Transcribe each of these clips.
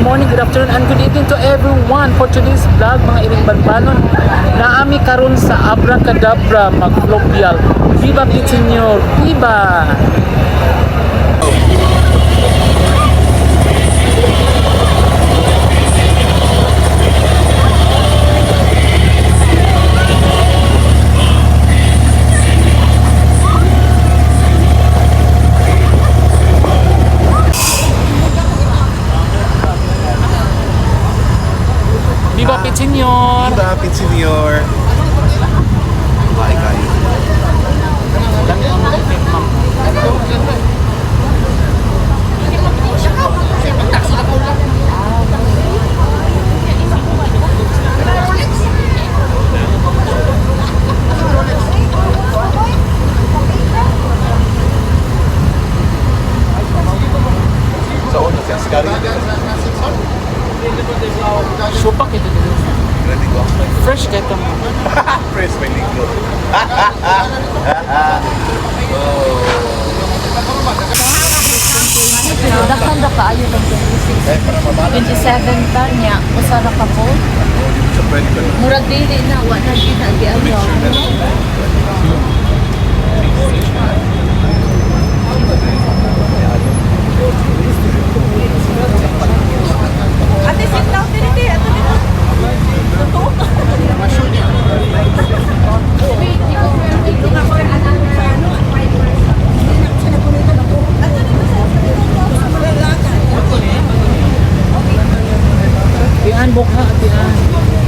morning, good afternoon, and good evening to everyone for today's vlog, mga iring banbanon. Naami karon sa Abracadabra, Maglobial. Viva Pitinyor! Viva! Viva Pitinyor! Viva Pitinyor! Bye guys. Sa una, siya sigari na din. Supak ito dito. Ready ko? Fresh ka ito. Fresh may liglo. Dakhan ra kaayo ng 27 ta niya usa ra ka po. Sa pwede ka na. Murag dili na wa na ginagi ano. Ate sit down din ate ato dito. Tian, bukha, tian.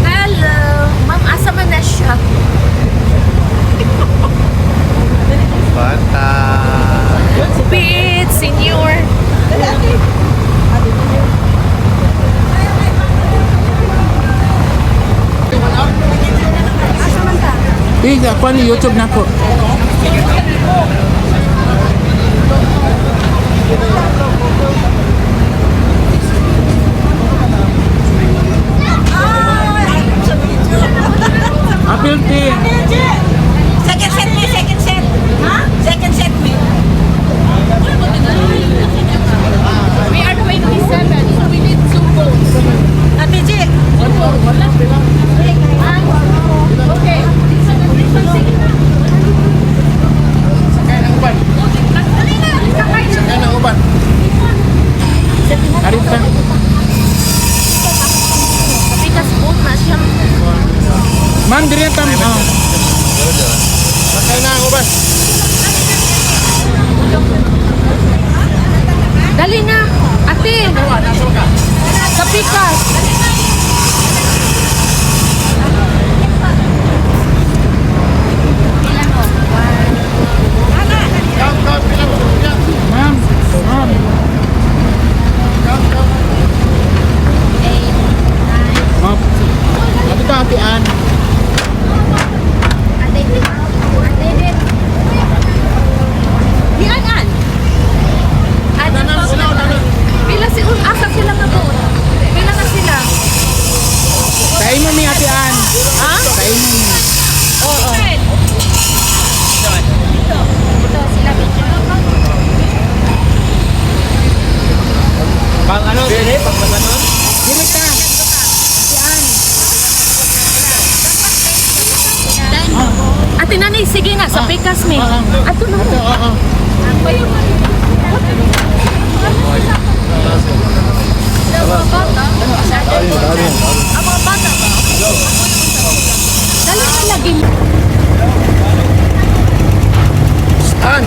Hello, ma'am asa man na siya? Bata. Pit, senior. Tiga, ako ni YouTube na ko. Apil ti. Second set me, second set. Huh? Second set me. We are 27, so we need 2 votes. Ate G. Okay. Arita. Because both na siya. Ma'am, diri tam. Sakay na ako ba? Dali na, ate. Sa pikas. Ma'am, ma'am. Ma'am. Ate ka, tian. Dianan. Pila si asa sila nga doon? Pila na sila? Kain mo mi, ate An. Ha? Kain mo mi. Oo. Pang ano? Dili, pang bananon? Dili ka. Ate nanay, sige nga, sa pikas mi. Ato na mo. Oo. Ang mga bata ba? Dali na lagi. Stan!